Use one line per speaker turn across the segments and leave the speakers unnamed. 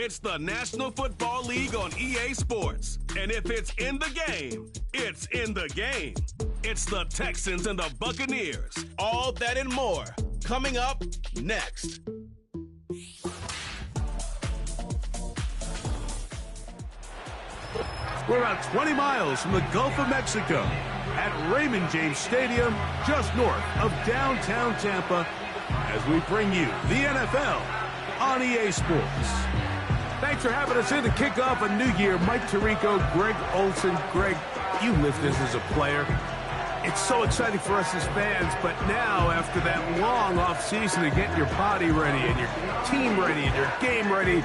It's the National Football League on EA Sports. And if it's in the game, it's in the game. It's the Texans and the Buccaneers. All that and more coming up next. We're about 20 miles from the Gulf of Mexico at Raymond James Stadium, just north of downtown Tampa, as we bring you the NFL on EA Sports. Thanks for having us in to kick off a new year. Mike Tirico, Greg Olson. Greg, you lived this as a player. It's so exciting for us as fans, but now after that long off season to get your body ready and your team ready and your game ready,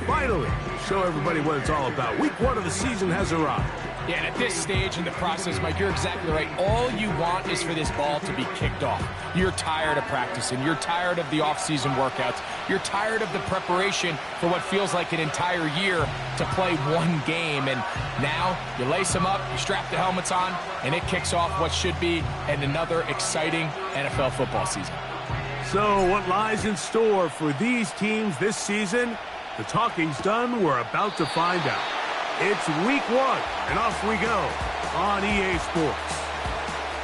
finally show everybody what it's all about. Week 1 of the season has arrived.
Yeah, and at this stage in the process, Mike, you're exactly right. All you want is for this ball to be kicked off. You're tired of practicing. You're tired of the off-season workouts. You're tired of the preparation for what feels like an entire year to play one game. And now you lace them up, you strap the helmets on, and it kicks off what should be another exciting NFL football season.
So what lies in store for these teams this season? The talking's done. We're about to find out. It's week 1, and off we go on EA Sports.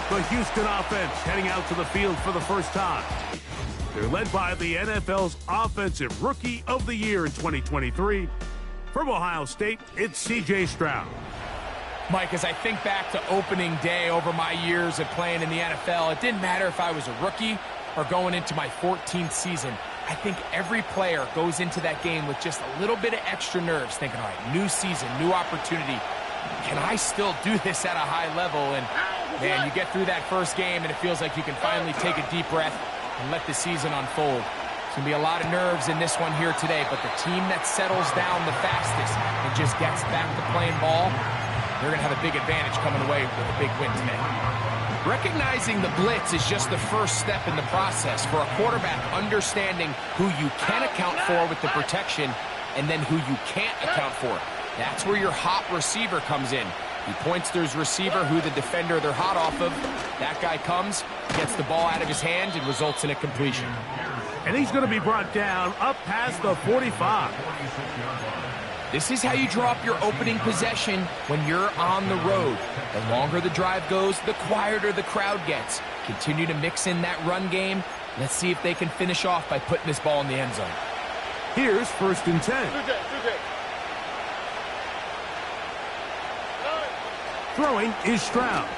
The Houston offense heading out to the field for the first time. They're led by the NFL's Offensive Rookie of the Year in 2023. From Ohio State, it's C.J. Stroud.
Mike, as I think back to opening day over my years of playing in the NFL, it didn't matter if I was a rookie or going into my 14th season. I think every player goes into that game with just a little bit of extra nerves, thinking, all right, new season, new opportunity. Can I still do this at a high level? And, man, you get through that first game, and it feels like you can finally take a deep breath and let the season unfold. There's going to be a lot of nerves in this one here today, but the team that settles down the fastest and just gets back to playing ball, they're going to have a big advantage coming away with a big win today. Recognizing the blitz is just the first step in the process for a quarterback, understanding who you can account for with the protection and then who you can't account for. That's where your hot receiver comes in. He points to his receiver, who the defender they're hot off of. That guy comes, gets the ball out of his hand, and results in a completion.
And he's going to be brought down up past the 45.
This is how you draw up your opening possession when you're on the road. The longer the drive goes, the quieter the crowd gets. Continue to mix in that run game. Let's see if they can finish off by putting this ball in the end zone.
Here's 1st and 10. Throwing is Stroud.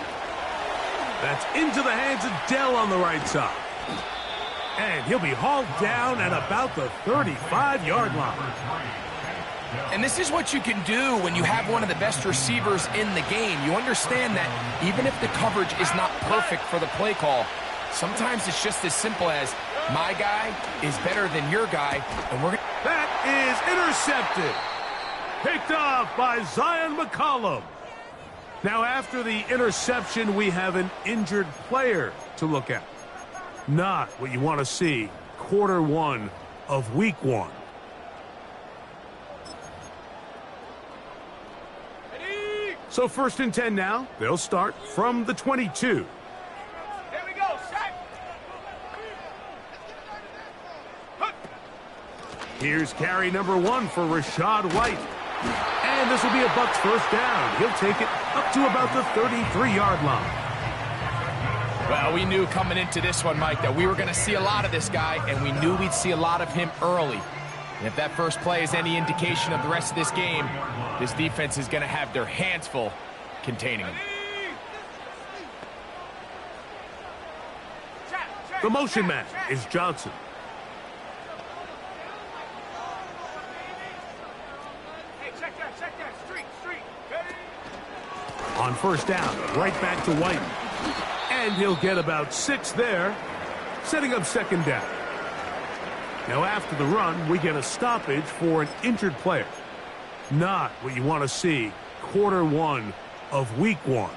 That's into the hands of Dell on the right side. And he'll be hauled down at about the 35-yard line.
And this is what you can do when you have one of the best receivers in the game. You understand that even if the coverage is not perfect for the play call, sometimes it's just as simple as, my guy is better than your guy, and we're going to...
That is intercepted. Picked off by Zion McCollum. Now, after the interception, we have an injured player to look at. Not what you want to see quarter 1 of week 1. So 1st and 10 now. They'll start from the 22.
Here we go, set.
Here's carry number 1 for Rachaad White. And this will be a Bucs first down. He'll take it up to about the 33-yard line.
Well, we knew coming into this one, Mike, that we were going to see a lot of this guy, and we knew we'd see a lot of him early. And if that first play is any indication of the rest of this game, this defense is going to have their hands full containing him.
The motion man is Johnson.
Hey, check that, street.
On first down, right back to White. And he'll get about 6 there, setting up 2nd down. Now, after the run, we get a stoppage for an injured player. Not what you want to see quarter 1 of week 1.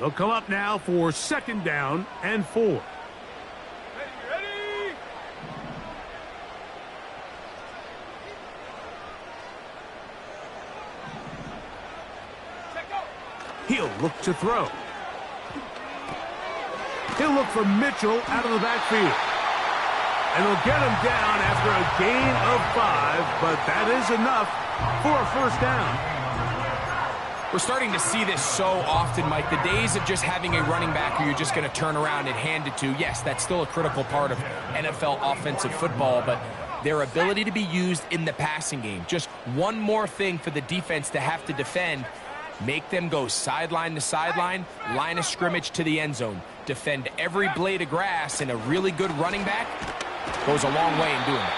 They'll come up now for 2nd down and 4.
Ready?
He'll look to throw. He'll look for Mitchell out of the backfield. And they'll get him down after a gain of 5, but that is enough for a first down.
We're starting to see this so often, Mike. The days of just having a running back who you're just going to turn around and hand it to, yes, that's still a critical part of NFL offensive football, but their ability to be used in the passing game. Just one more thing for the defense to have to defend. Make them go sideline to sideline, line of scrimmage to the end zone. Defend every blade of grass, and a really good running back goes a long way in doing it.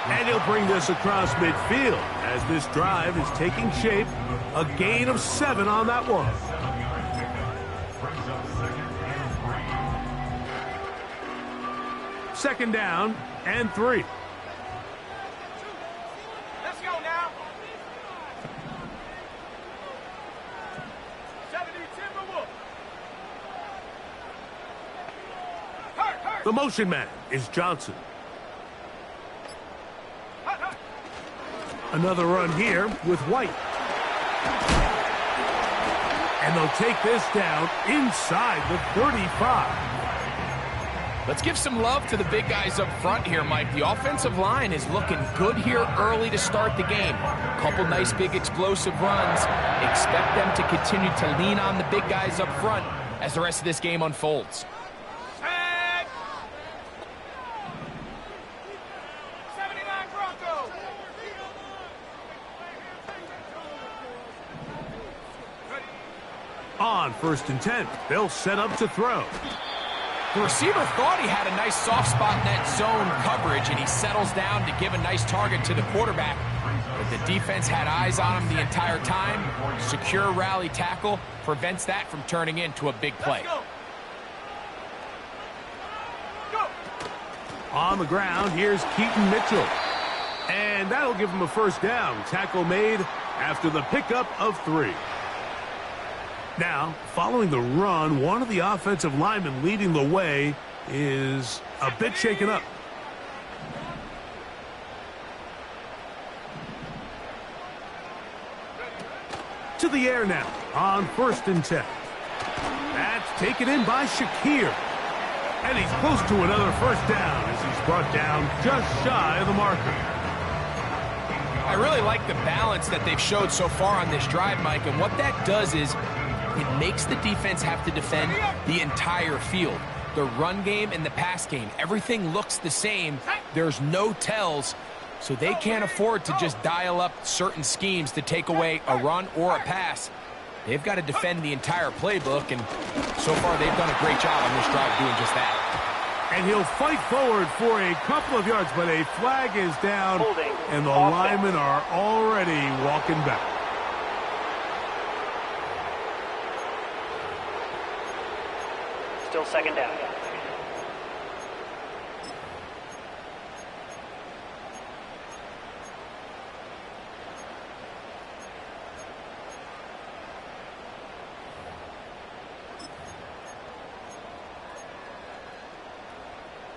And he'll bring this across midfield as this drive is taking shape. A gain of 7 on that one. Second down and 3.
Let's go now. 70 Timberwolves. Hurt.
The motion man is Johnson. Another run here with White. And they'll take this down inside the 35.
Let's give some love to the big guys up front here, Mike. The offensive line is looking good here early to start the game. Couple nice big explosive runs. Expect them to continue to lean on the big guys up front as the rest of this game unfolds.
Set. 79 Broncos.
On 1st and 10, they'll set up to throw.
The receiver thought he had a nice soft spot in that zone coverage, and he settles down to give a nice target to the quarterback. But the defense had eyes on him the entire time. Secure rally tackle prevents that from turning into a big play.
Go.
On the ground, here's Keaton Mitchell. And that'll give him a first down. Tackle made after the pickup of 3. Now, following the run, one of the offensive linemen leading the way is a bit shaken up. To the air now on 1st and 10. That's taken in by Shakir. And he's close to another first down as he's brought down just shy of the marker.
I really like the balance that they've showed so far on this drive, Mike, and what that does is it makes the defense have to defend the entire field. The run game and the pass game, everything looks the same. There's no tells, so they can't afford to just dial up certain schemes to take away a run or a pass. They've got to defend the entire playbook, and so far they've done a great job on this drive doing just that.
And he'll fight forward for a couple of yards, but a flag is down, and the linemen are already walking back.
Still second down.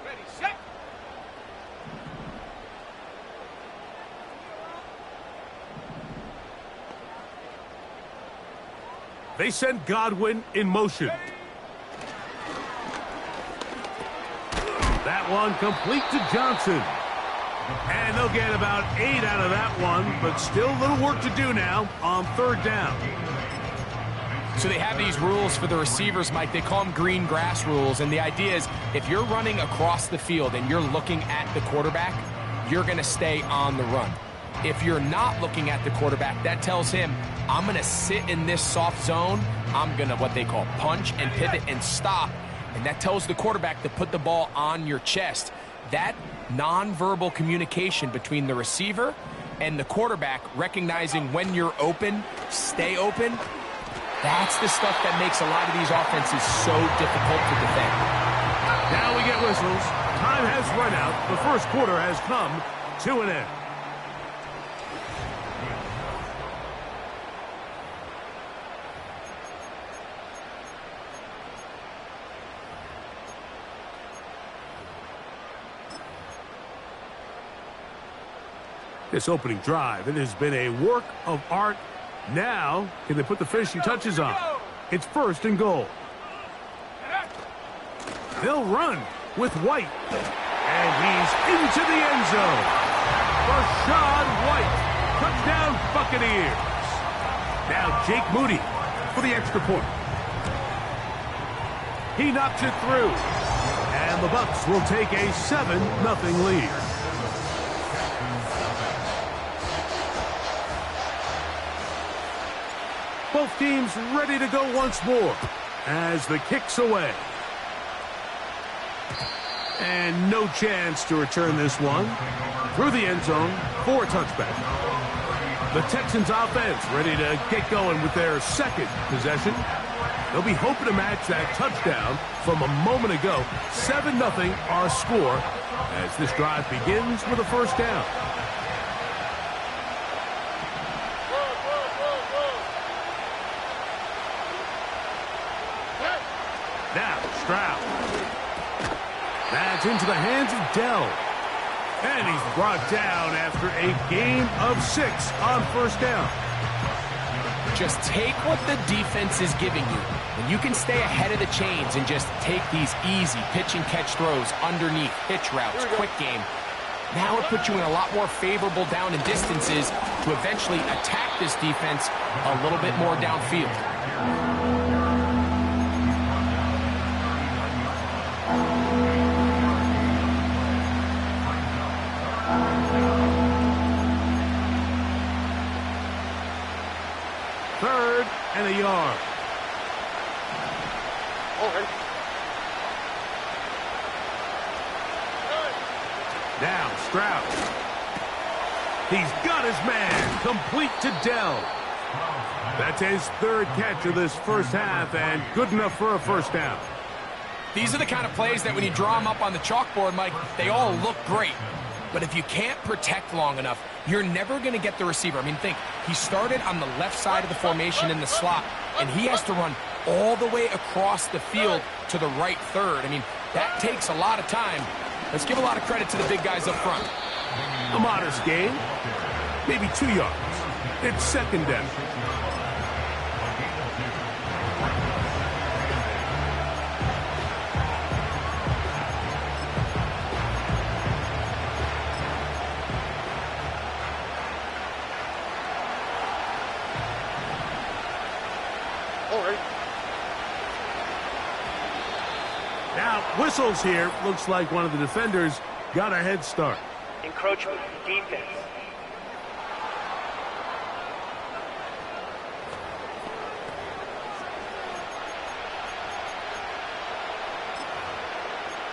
Ready, set.
They send Godwin in motion. That one complete to Johnson. And they'll get about 8 out of that one, but still a little work to do now on 3rd down.
So they have these rules for the receivers, Mike. They call them green grass rules, and the idea is if you're running across the field and you're looking at the quarterback, you're going to stay on the run. If you're not looking at the quarterback, that tells him, I'm going to sit in this soft zone. I'm going to what they call punch and pivot and stop. And that tells the quarterback to put the ball on your chest. That nonverbal communication between the receiver and the quarterback, recognizing when you're open, stay open, that's the stuff that makes a lot of these offenses so difficult to defend.
Now we get whistles. Time has run out. The first quarter has come to an end. This opening drive, it has been a work of art. Now, can they put the finishing touches on? It's 1st and goal. They'll run with White. And he's into the end zone. Rashad White. Touchdown, Buccaneers. Now Jake Moody for the extra point. He knocks it through. And the Bucs will take a 7-0 lead. Both teams ready to go once more as the kick's away. And no chance to return this one. Through the end zone for a touchback. The Texans offense ready to get going with their second possession. They'll be hoping to match that touchdown from a moment ago. 7-0 our score as this drive begins with a first down. Now Stroud. That's into the hands of Dell. And he's brought down after a gain of 6 on first down.
Just take what the defense is giving you. And you can stay ahead of the chains and just take these easy pitch and catch throws underneath, hitch routes, quick game. Now it puts you in a lot more favorable down and distances to eventually attack this defense a little bit more downfield.
Third and a yard. Now Stroud. He's got his man complete to Dell. That's his third catch of this first half and good enough for a first down.
These are the kind of plays that when you draw them up on the chalkboard, Mike, they all look great. But if you can't protect long enough, you're never going to get the receiver. I mean, think, he started on the left side of the formation in the slot, and he has to run all the way across the field to the right third. I mean, that takes a lot of time. Let's give a lot of credit to the big guys up front.
A modest gain, maybe 2 yards. It's second down. Now, whistles here. Looks like one of the defenders got a head start.
Encroachment, defense.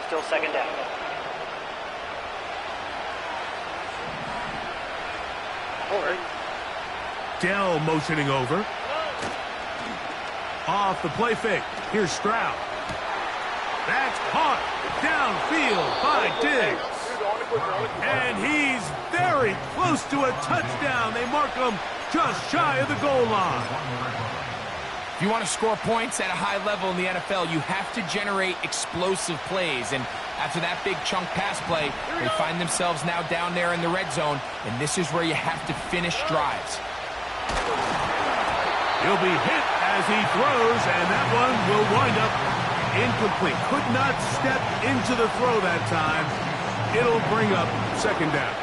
Still second down.
Dell motioning over. Off the play fake. Here's Stroud. That's caught downfield by Diggs. And he's very close to a touchdown. They mark him just shy of the goal line.
If you want to score points at a high level in the NFL, you have to generate explosive plays. And after that big chunk pass play, they find themselves now down there in the red zone. And this is where you have to finish drives.
He'll be hit as he throws, and that one will wind up incomplete. Could not step into the throw that time. It'll bring up second down.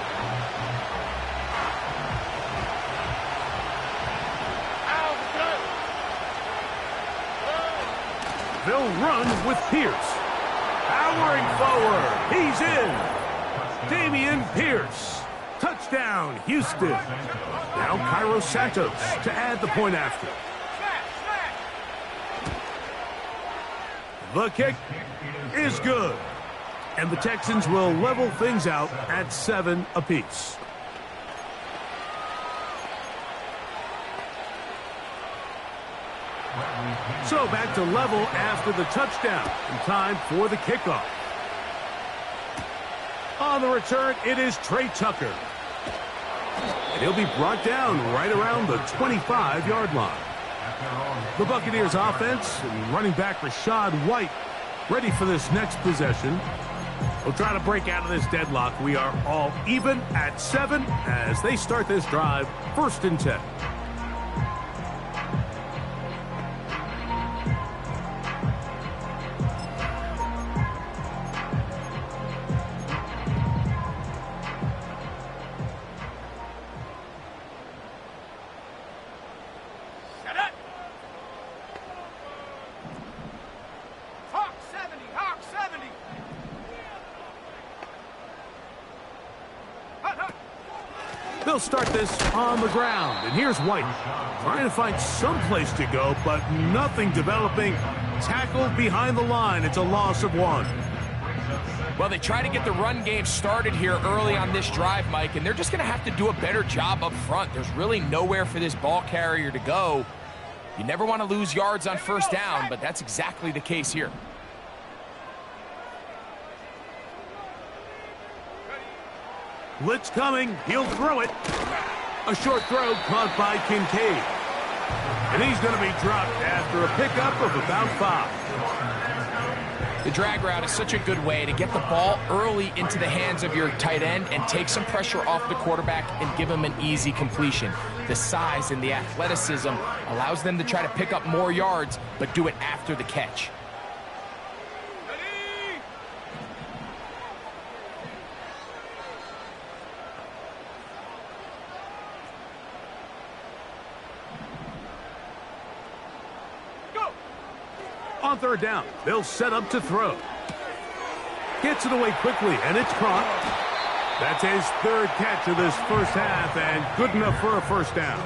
They'll run with Pierce. Powering forward. He's in. Damian Pierce. Touchdown, Houston. Now Cairo Santos to add the point after. The kick is good. And the Texans will level things out at 7 apiece. So back to level after the touchdown. And time for the kickoff. On the return, it is Trey Tucker. And he'll be brought down right around the 25-yard line. The Buccaneers offense and running back Rashad White ready for this next possession. We'll try to break out of this deadlock. We are all even at 7 as they start this drive, 1st and 10. They'll start this on the ground, and here's White. Trying to find some place to go, but nothing developing. Tackled behind the line. It's a loss of 1.
Well, they try to get the run game started here early on this drive, Mike, and they're just going to have to do a better job up front. There's really nowhere for this ball carrier to go. You never want to lose yards on first down, but that's exactly the case here.
Blitz coming. He'll throw it. A short throw caught by Kincaid. And he's going to be dropped after a pickup of about 5.
The drag route is such a good way to get the ball early into the hands of your tight end and take some pressure off the quarterback and give him an easy completion. The size and the athleticism allows them to try to pick up more yards, but do it after the catch.
On third down, they'll set up to throw. Gets it away quickly, and it's caught. That's his 3rd catch of this first half, and good enough for a first down.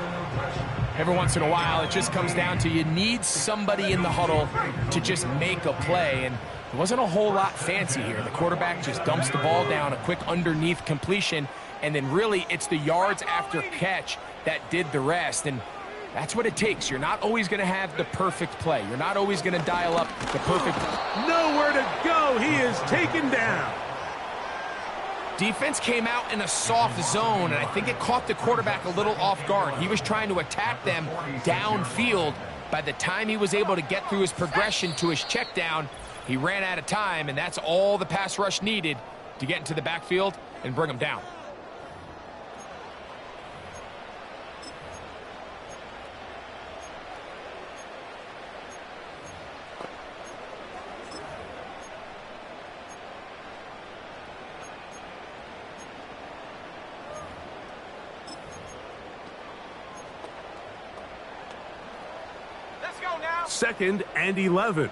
Every once in a while, it just comes down to you need somebody in the huddle to just make a play, and there wasn't a whole lot fancy here. The quarterback just dumps the ball down, a quick underneath completion, and then really it's the yards after catch that did the rest. And that's what it takes. You're not always going to have the perfect play. You're not always going to dial up the perfect.
Nowhere to go. He is taken down.
Defense came out in a soft zone, and I think it caught the quarterback a little off guard. He was trying to attack them downfield. By the time he was able to get through his progression to his check down, he ran out of time, and that's all the pass rush needed to get into the backfield and bring him down.
Now.
2nd and 11.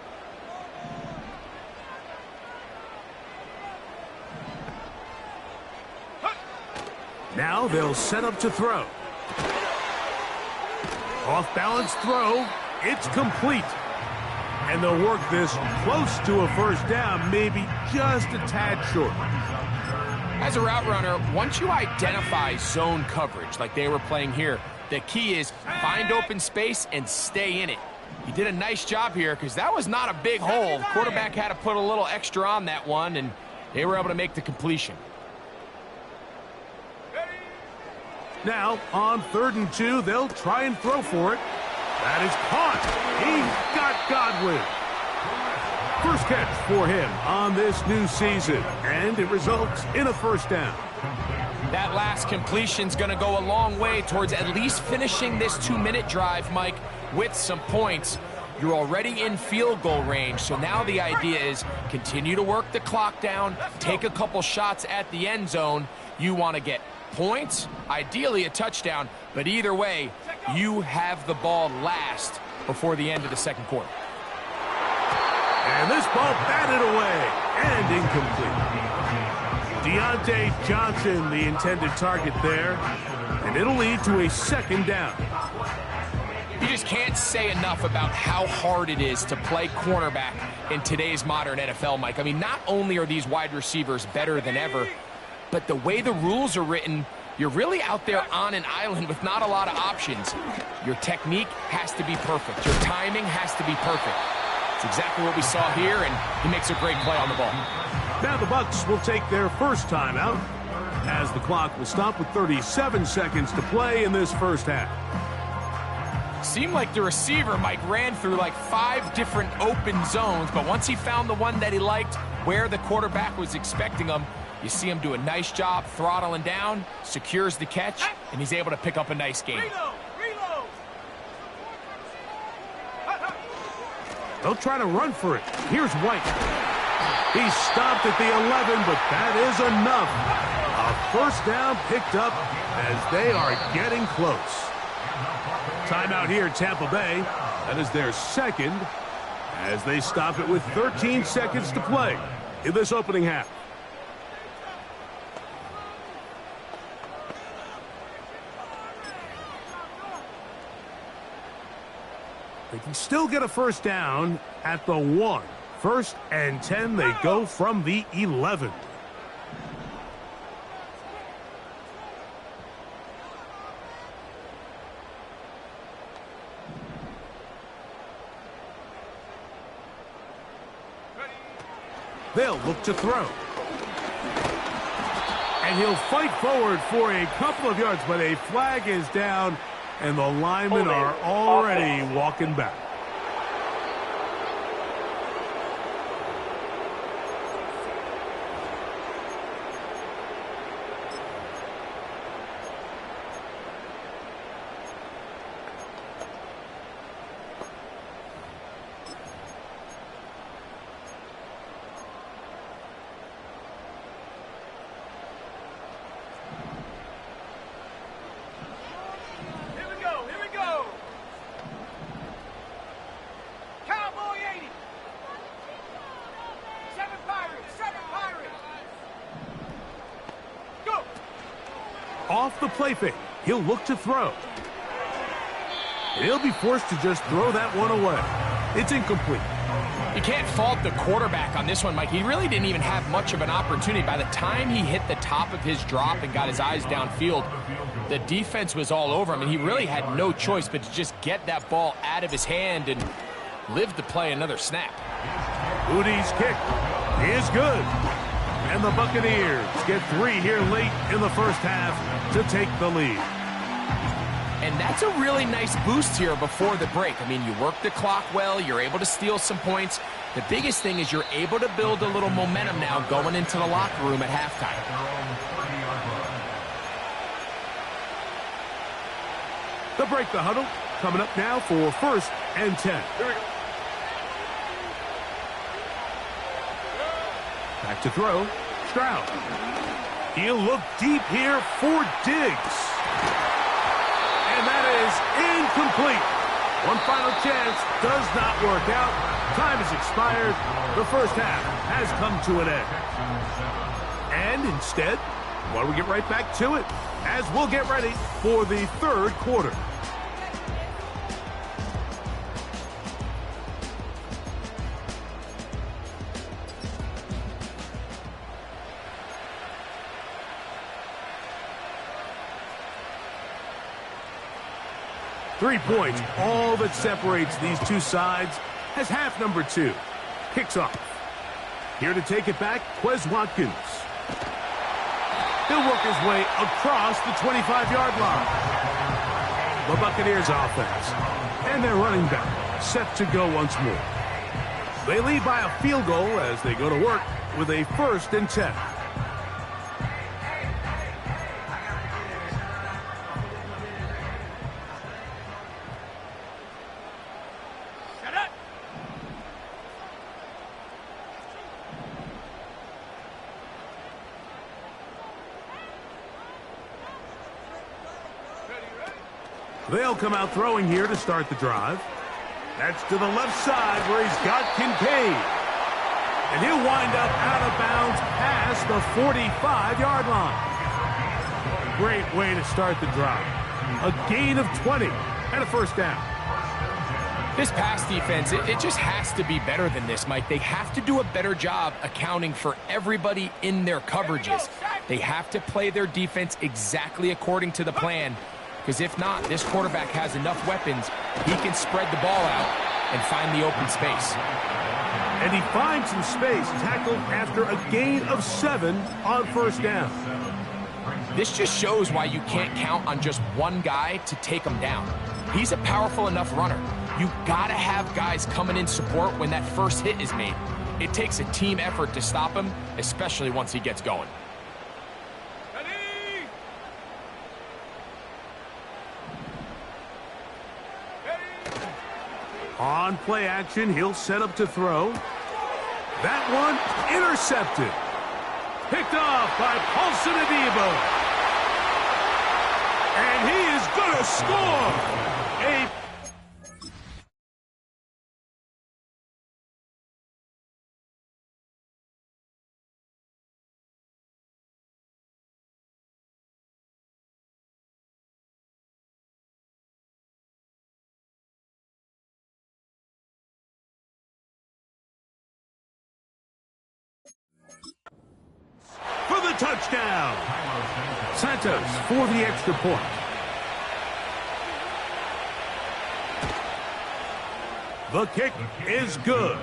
Now they'll set up to throw. Off balance throw. It's complete. And they'll work this close to a first down, maybe just a tad short.
As a route runner, once you identify zone coverage like they were playing here, the key is find open space and stay in it. He did a nice job here because that was not a big hole. The quarterback had to put a little extra on that one, and they were able to make the completion.
Now, on 3rd and 2, they'll try and throw for it. That is caught. He's got Godwin. First catch for him on this new season, and it results in a first down.
That last completion's going to go a long way towards at least finishing this 2-minute drive, Mike, with some points. You're already in field goal range, so now the idea is continue to work the clock down, take a couple shots at the end zone. You want to get points, ideally a touchdown, but either way, you have the ball last before the end of the 2nd quarter.
And this ball batted away and incomplete. Deontay Johnson, the intended target there, and it'll lead to a 2nd down.
You just can't say enough about how hard it is to play cornerback in today's modern NFL, Mike. I mean, not only are these wide receivers better than ever, but the way the rules are written, you're really out there on an island with not a lot of options. Your technique has to be perfect. Your timing has to be perfect. It's exactly what we saw here, and he makes a great play on the ball.
Now the Bucs will take their first timeout as the clock will stop with 37 seconds to play in this first half.
Seemed like the receiver, Mike, ran through like 5 different open zones, but once he found the one that he liked where the quarterback was expecting him, you see him do a nice job throttling down, secures the catch, and he's able to pick up a nice gain.
Reload.
They'll try to run for it. Here's White. He's stopped at the 11, but that is enough. A first down picked up as they are getting close. Timeout here, Tampa Bay. That is their 2nd as they stop it with 13 seconds to play in this opening half. They can still get a first down at the 1. 1st and 10, they go from the 11. They'll look to throw. And he'll fight forward for a couple of yards, but a flag is down, and the linemen are already walking back. Off the play fake, he'll look to throw. And he'll be forced to just throw that one away. It's incomplete.
You can't fault the quarterback on this one, Mike. He really didn't even have much of an opportunity. By the time he hit the top of his drop and got his eyes downfield, the defense was all over him, and he really had no choice but to just get that ball out of his hand and live to play another snap.
Udi's kick is good. And the Buccaneers get 3 here late in the first half to take the lead.
And that's a really nice boost here before the break. I mean, you work the clock well, you're able to steal some points. The biggest thing is you're able to build a little momentum now going into the locker room at halftime.
The break, the huddle, coming up now for 1st and 10. Here we go. Back to throw. Stroud. He'll look deep here for Diggs. And that is incomplete. One final chance does not work out. Time has expired. The first half has come to an end. And instead, why don't we get right back to it as we'll get ready for the 3rd quarter. Three points, all that separates these two sides, as half number 2 kicks off. Here to take it back, Quez Watkins. He'll work his way across the 25-yard line. The Buccaneers offense and their running back set to go once more. They lead by a field goal as they go to work with a 1st and 10. They'll come out throwing here to start the drive. That's to the left side where he's got Kincaid. And he'll wind up out of bounds past the 45-yard line. Great way to start the drive. A gain of 20 and a 1st down.
This pass defense, it just has to be better than this, Mike. They have to do a better job accounting for everybody in their coverages. They have to play their defense exactly according to the plan. Because if not, this quarterback has enough weapons, he can spread the ball out and find the open space.
And he finds some space, tackled after a gain of 7 on 1st down.
This just shows why you can't count on just one guy to take him down. He's a powerful enough runner. You gotta have guys coming in support when that first hit is made. It takes a team effort to stop him, especially once he gets going.
On play action, he'll set up to throw. That one intercepted. Picked off by Paulson Adebo. And he is going to score. A touchdown. Santos for the extra point. The kick is good.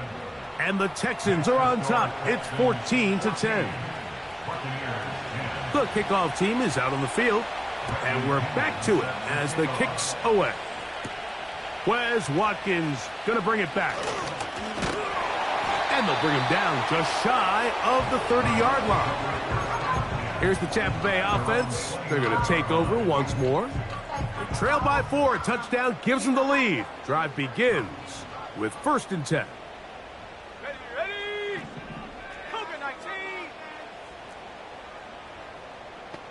And the Texans are on top. It's 14-10. The kickoff team is out on the field. And we're back to it as the kick's away. Wes Watkins going to bring it back. And they'll bring him down just shy of the 30-yard line. Here's the Tampa Bay offense. They're going to take over once more. They trail by 4. Touchdown gives them the lead. Drive begins with 1st and 10.
Ready. Cougar 19.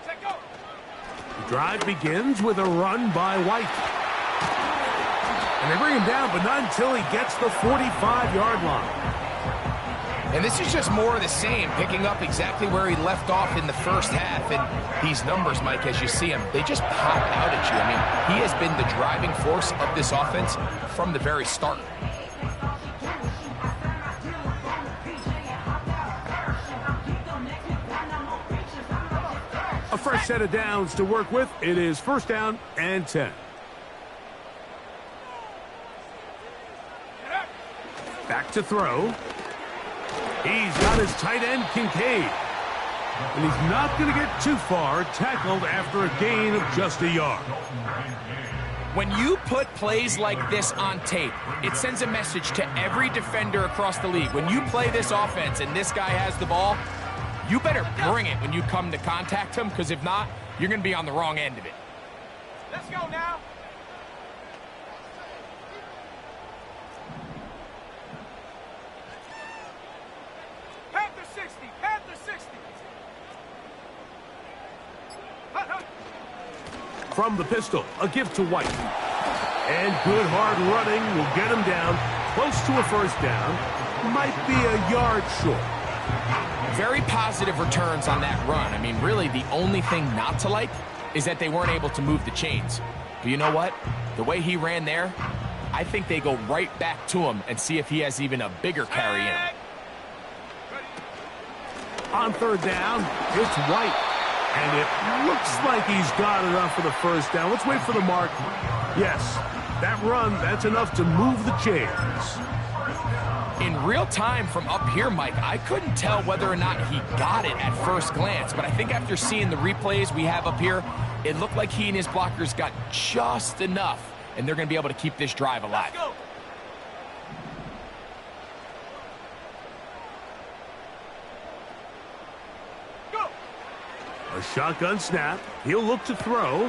Set go.
The drive begins with a run by White. And they bring him down, but not until he gets the 45-yard line.
And this is just more of the same, picking up exactly where he left off in the first half. And these numbers, Mike, as you see them, they just pop out at you. I mean, he has been the driving force of this offense from the very start.
A fresh set of downs to work with. It is 1st down and 10. Back to throw. He's got his tight end, Kincaid. And he's not going to get too far, tackled after a gain of just a yard.
When you put plays like this on tape, it sends a message to every defender across the league. When you play this offense and this guy has the ball, you better bring it when you come to contact him, because if not, you're going to be on the wrong end of it.
Let's go now. Panther 60. Panther 60. Hut.
From the pistol, a give to White. And good hard running will get him down close to a 1st down. Might be a yard short.
Very positive returns on that run. I mean, really, the only thing not to like is that they weren't able to move the chains. But you know what? The way he ran there, I think they go right back to him and see if he has even a bigger carry in him.
On 3rd down, it's White. And it looks like he's got enough for the 1st down. Let's wait for the mark. Yes, that run, that's enough to move the chains.
In real time from up here, Mike, I couldn't tell whether or not he got it at first glance, but I think after seeing the replays we have up here, it looked like he and his blockers got just enough, and they're going to be able to keep this drive alive.
Let's go. Go.
A shotgun snap. He'll look to throw.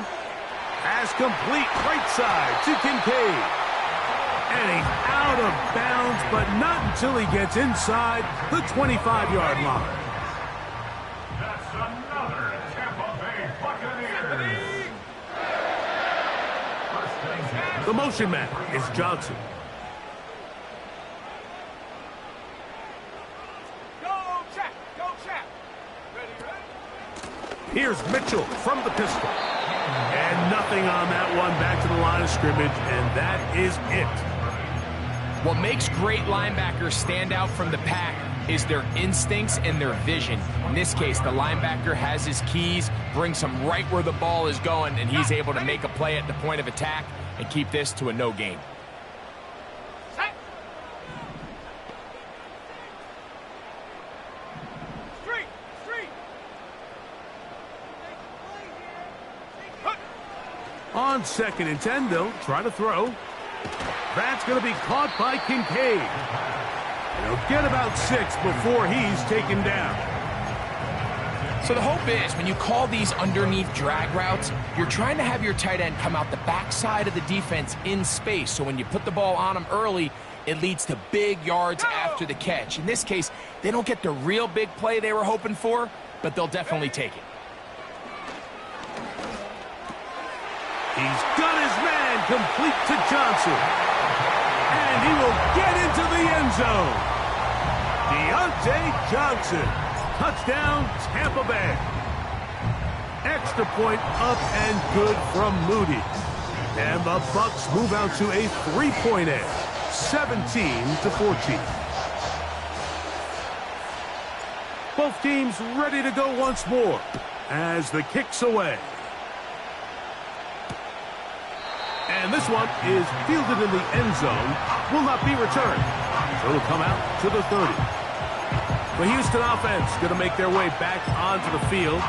Pass complete, right side to Kincaid. And he's out of bounds, but not until he gets inside the 25-yard line.
That's another Tampa Bay Buccaneers.
The motion man is Johnson.
Go check. Ready.
Here's Mitchell from the pistol. And nothing on that one, back to the line of scrimmage, and that is it.
What makes great linebackers stand out from the pack is their instincts and their vision. In this case, the linebacker has his keys, brings him right where the ball is going, and he's able to make a play at the point of attack and keep this to a no gain.
Set. Street. Hut.
On 2nd and 10, they'll try to throw. That's going to be caught by Kincaid. He'll get about 6 before he's taken down.
So the hope is, when you call these underneath drag routes, you're trying to have your tight end come out the backside of the defense in space. So when you put the ball on him early, it leads to big yards after the catch. In this case, they don't get the real big play they were hoping for, but they'll definitely take it.
He's got his man complete to Johnson. And he will get into the end zone. Deontay Johnson. Touchdown, Tampa Bay. Extra point up and good from Moody. And the Bucs move out to a 3-point edge, 17-14. Both teams ready to go once more as the kick's away. And this one is fielded in the end zone, will not be returned. So it'll come out to the 30. The Houston offense going to make their way back onto the field.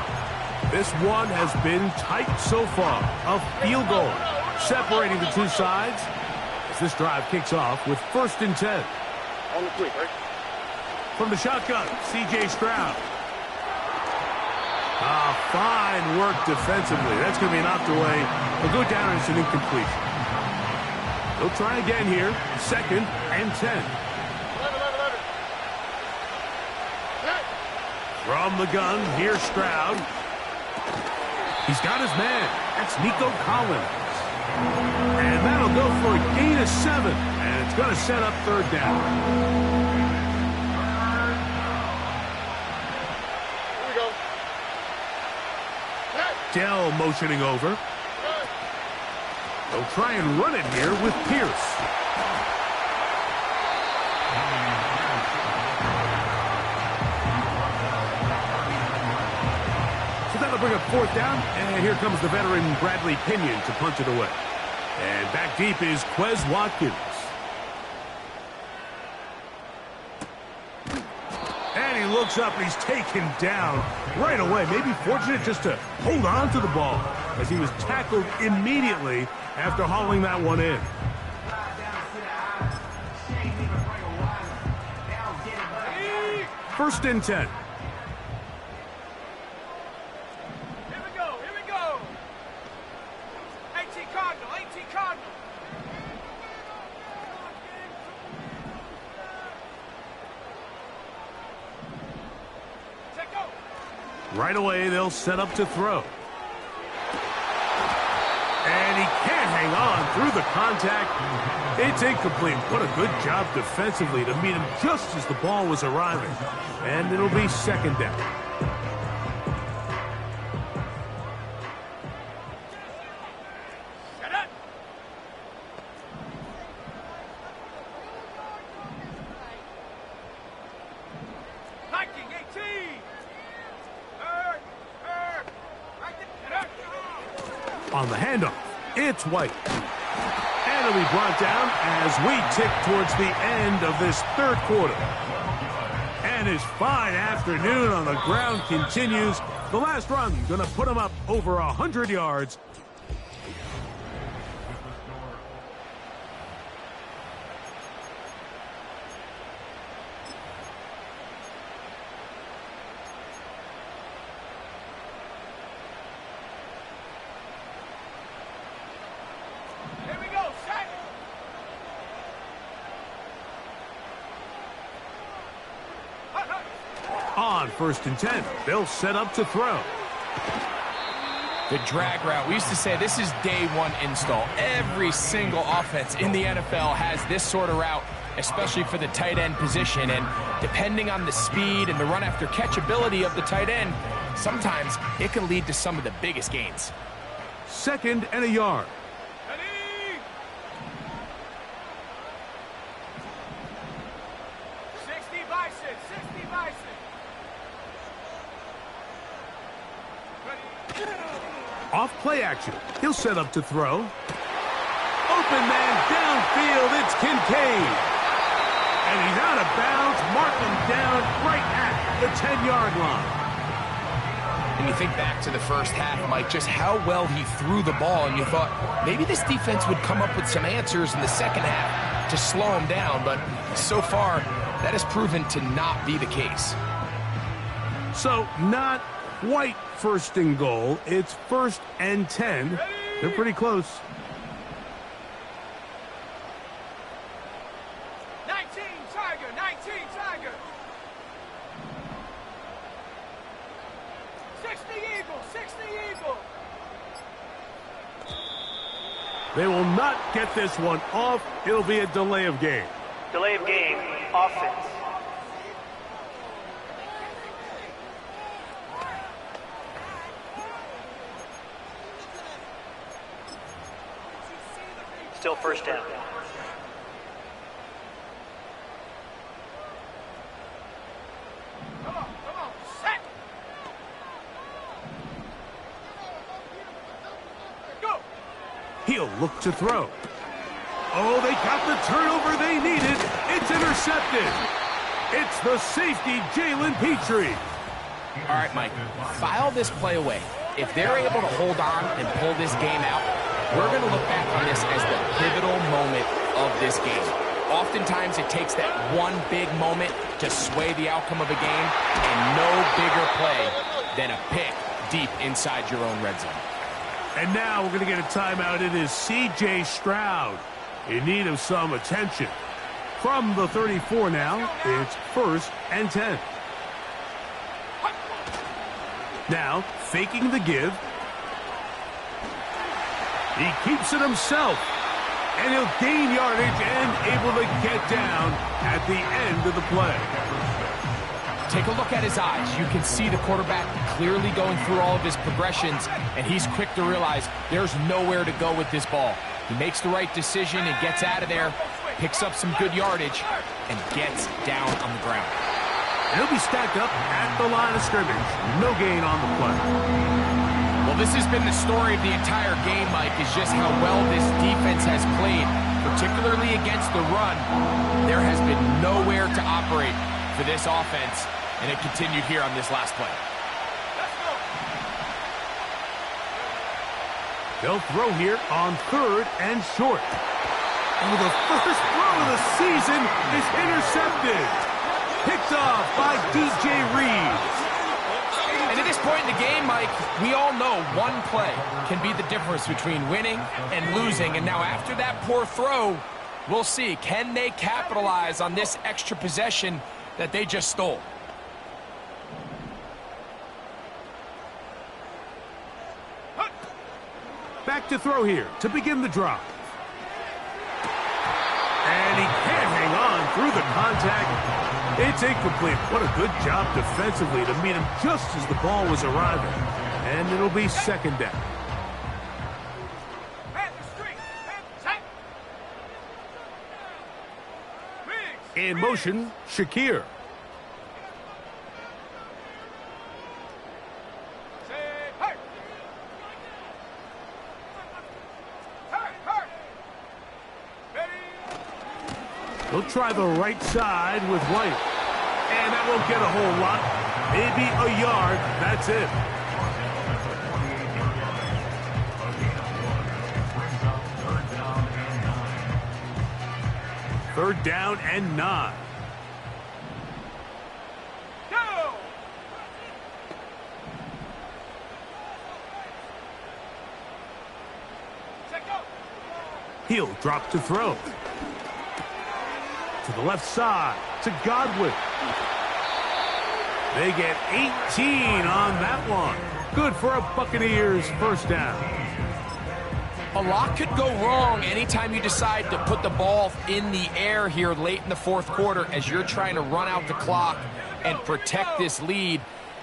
This one has been tight so far. A field goal separating the two sides as this drive kicks off with 1st and 10.
On the quick, right?
From the shotgun, C.J. Stroud. Fine work defensively. That's going to be knocked away. He'll go down and it's an incompletion. He'll try again here. 2nd and 10. From the gun, here's Stroud. He's got his man. That's Nico Collins. And that'll go for a gain of 7. And it's going to set up 3rd down.
Here we go.
Dell motioning over. They'll try and run it here with Pierce. So that'll bring up 4th down, and here comes the veteran Bradley Pinion to punch it away. And back deep is Quez Watkins. And he looks up and he's taken down right away. Maybe fortunate just to hold on to the ball as he was tackled immediately after hauling that one in. First and 10.
Here we go. Here we go. AT Cardinal. AT Cardinal. Check go.
Right away, they'll set up to throw. And he can't hang on through the contact. It's incomplete. What a good job defensively to meet him just as the ball was arriving. And it'll be 2nd down.
Shut up. Hiking 18. Right there.
On the handoff, it's White. And it'll be brought down as we tick towards the end of this 3rd quarter. And his fine afternoon on the ground continues. The last run going to put him up over 100 yards.
Here we go. Set.
On 1st and 10, they'll set up to throw.
The drag route. We used to say this is day 1 install. Every single offense in the NFL has this sort of route, especially for the tight end position. And depending on the speed and the run after catch ability of the tight end, sometimes it can lead to some of the biggest gains.
2nd and a yard.
Ready? 60 Bison. 60 Bison.
Off play action. He'll set up to throw. Open man downfield. It's Kincaid. And he's out of bounds. Mark him down right at the 10-yard line.
And you think back to the first half, Mike, just how well he threw the ball, and you thought maybe this defense would come up with some answers in the second half to slow him down, but so far that has proven to not be the case.
So not quite 1st and goal. It's 1st and 10. They're pretty close.
19 Tiger. 19 Tiger. 60 Eagle. 60 Eagle.
They will not get this one off. It'll be a delay of game.
Delay of game, offense. Still 1st down.
Come on.
He'll look to throw. Oh, they got the turnover they needed. It's intercepted. It's the safety, Jalen Petrie.
All right, Mike, file this play away. If they're able to hold on and pull this game out, we're going to look back on this as the pivotal moment of this game. Oftentimes, it takes that one big moment to sway the outcome of a game, and no bigger play than a pick deep inside your own red zone.
And now we're going to get a timeout. It is C.J. Stroud in need of some attention. From the 34 now, it's 1st and 10. Now, faking the give. He keeps it himself. And he'll gain yardage and able to get down at the end of the play.
Take a look at his eyes. You can see the quarterback clearly going through all of his progressions, and he's quick to realize there's nowhere to go with this ball. He makes the right decision and gets out of there, picks up some good yardage, and gets down on the ground.
And he'll be stacked up at the line of scrimmage. No gain on the play.
Well, this has been the story of the entire game, Mike, is just how well this defense has played, particularly against the run. There has been nowhere to operate for this offense, and it continued here on this last play.
They'll throw here on 3rd and short. Oh, the first throw of the season is intercepted. Picked off by DJ Reed.
And at this point in the game, Mike, we all know one play can be the difference between winning and losing. And now after that poor throw, we'll see, can they capitalize on this extra possession that they just stole?
Back to throw here to begin the drive. And he can't hang on through the contact. It's incomplete. What a good job defensively to meet him just as the ball was arriving. And it'll be 2nd down. In motion, Shakir. He'll try the right side with White. And that won't get a whole lot. Maybe a yard. That's it. Third down and 9.
Go!
He'll drop to throw. To the left side, to Godwin. They get 18 on that one. Good for a Buccaneers first down.
A lot could go wrong anytime you decide to put the ball in the air here late in the 4th quarter as you're trying to run out the clock and protect this lead.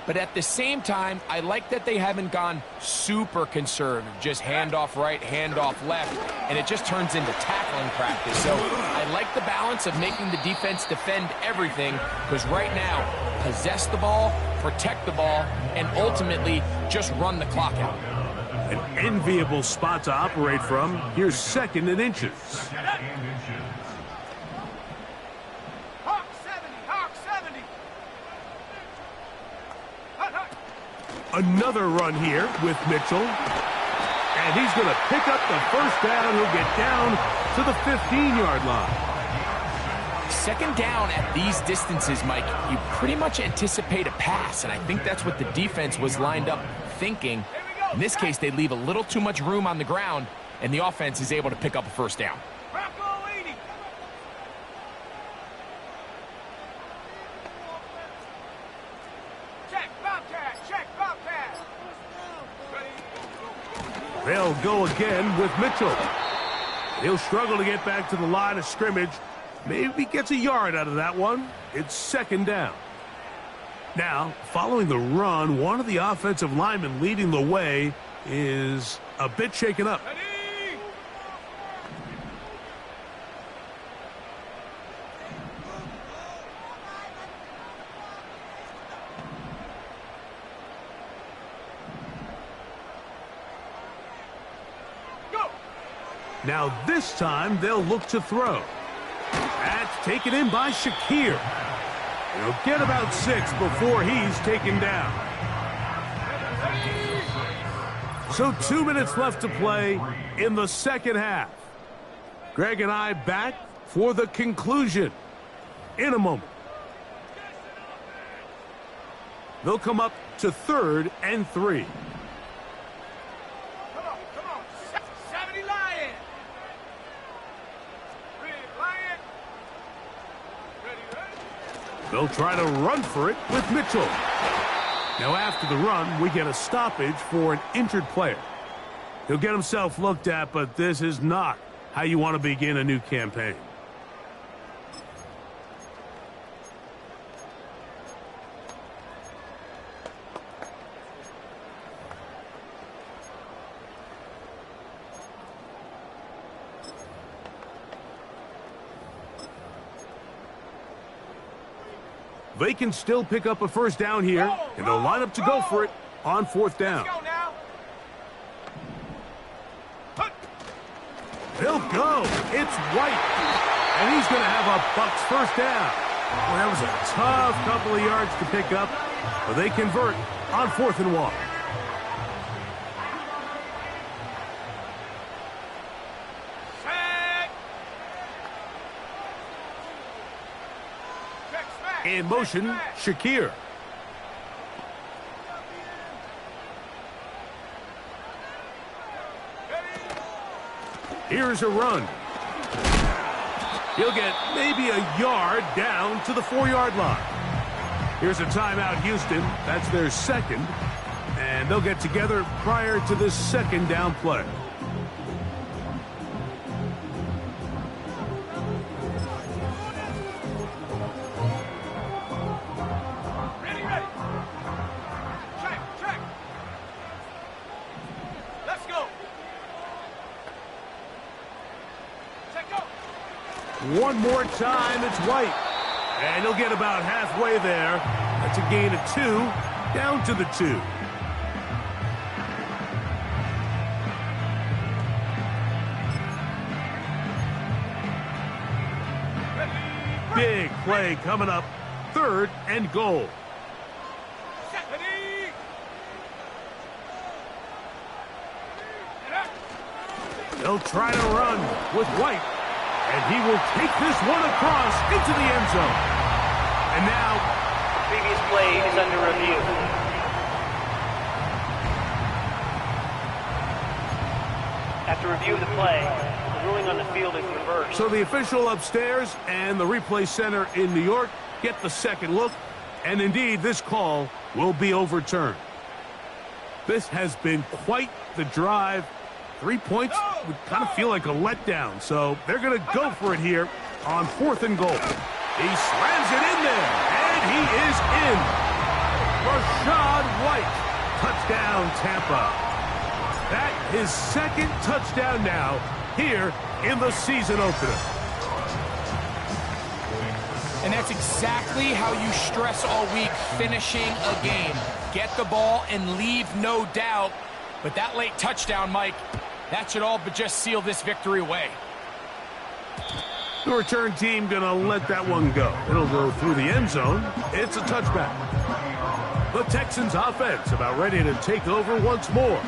But at the same time, I like that they haven't gone super conservative, just handoff right, handoff left, and it just turns into tackling practice. So I like the balance of making the defense defend everything, because right now, possess the ball, protect the ball, and ultimately just run the clock out.
An enviable spot to operate from. Here's 2nd and inches.
Hawk 70, Hawk 70.
Another run here with Mitchell. And he's going to pick up the first down. He'll get down to the 15-yard line.
2nd down at these distances, Mike, you pretty much anticipate a pass, and I think that's what the defense was lined up thinking. In this case, they leave a little too much room on the ground, and the offense is able to pick up a first down.
Bronco 80. Check, Bobcat, check, Bobcat.
They'll go again with Mitchell. He'll struggle to get back to the line of scrimmage. Maybe gets a yard out of that one. It's 2nd down. Now, following the run, one of the offensive linemen leading the way is a bit shaken up.
Ready? Go!
Now this time they'll look to throw. That's taken in by Shakir. He'll get about 6 before he's taken down. So 2 minutes left to play in the second half. Greg and I back for the conclusion in a moment. They'll come up to 3rd and 3.
Come on. 70 Lion. Ready, Lion. Ready.
They'll try to run for it with Mitchell. Now after the run, we get a stoppage for an injured player. He'll get himself looked at, but this is not how you want to begin a new campaign. They can still pick up a first down here, and they'll line up to go for it on 4th down.
Let's go now.
He'll go. It's White, and he's going to have a Bucs first down. Well, that was a tough couple of yards to pick up, but they convert on 4th and 1. In motion, Shakir. Here's a run. He'll get maybe a yard down to the 4-yard line. Here's a timeout, Houston. That's their second. And they'll get together prior to this second down play. One more time, it's White. And he'll get about halfway there. That's a gain of 2, down to the 2. Big play coming up, 3rd and goal. They'll try to run with White. And he will take this one across into the end zone. And now,
the previous play is under review. After review of the play, the ruling on the field is reversed.
So the official upstairs and the replay center in New York get the second look. And indeed, this call will be overturned. This has been quite the drive. 3 points would kind of feel like a letdown, so they're going to go for it here on 4th and goal. He slams it in there, and he is in. Rashad White, touchdown Tampa. That his second touchdown now here in the season opener.
And that's exactly how you stress all week, finishing a game. Get the ball and leave no doubt. But that late touchdown, Mike, that should all but just seal this victory away.
The return team going to let that one go. It'll go through the end zone. It's a touchback. The Texans offense about ready to take over once more.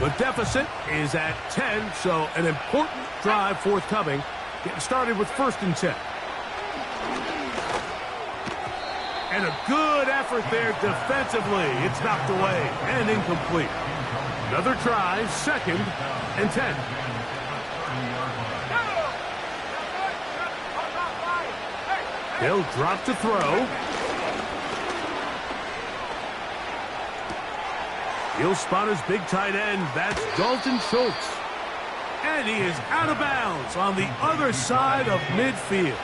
The deficit is at 10, so an important drive forthcoming. Getting started with 1st and 10. And a good effort there defensively. It's knocked away and incomplete. Another try, 2nd and 10. He'll drop to throw. He'll spot his big tight end. That's Dalton Schultz. And he is out of bounds on the other side of midfield.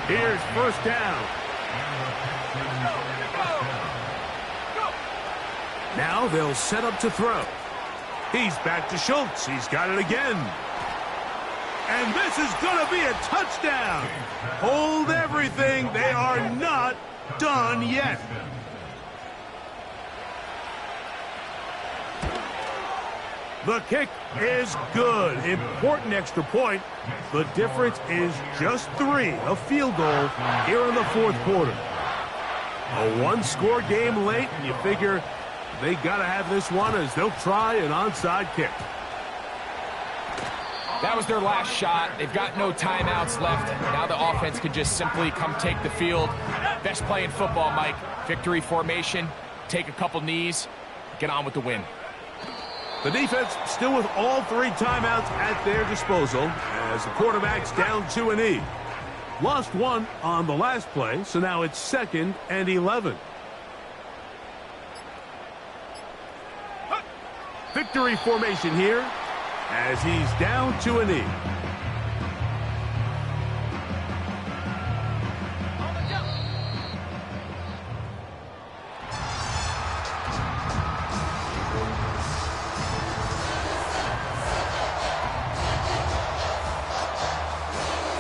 Here's 1st down. Now they'll set up to throw. He's back to Schultz. He's got it again. And this is going to be a touchdown. Hold everything. They are not done yet. The kick is good. Important extra point. The difference is just 3, a field goal here in the fourth quarter. A one-score game late, and you figure they got to have this one as they'll try an onside kick.
That was their last shot. They've got no timeouts left. Now the offense can just simply come take the field. Best play in football, Mike. Victory formation, take a couple knees, get on with the win.
The defense still with all 3 timeouts at their disposal as the quarterback's down to a knee. Lost 1 on the last play, so now it's 2nd and 11. Victory formation here as he's down to a knee.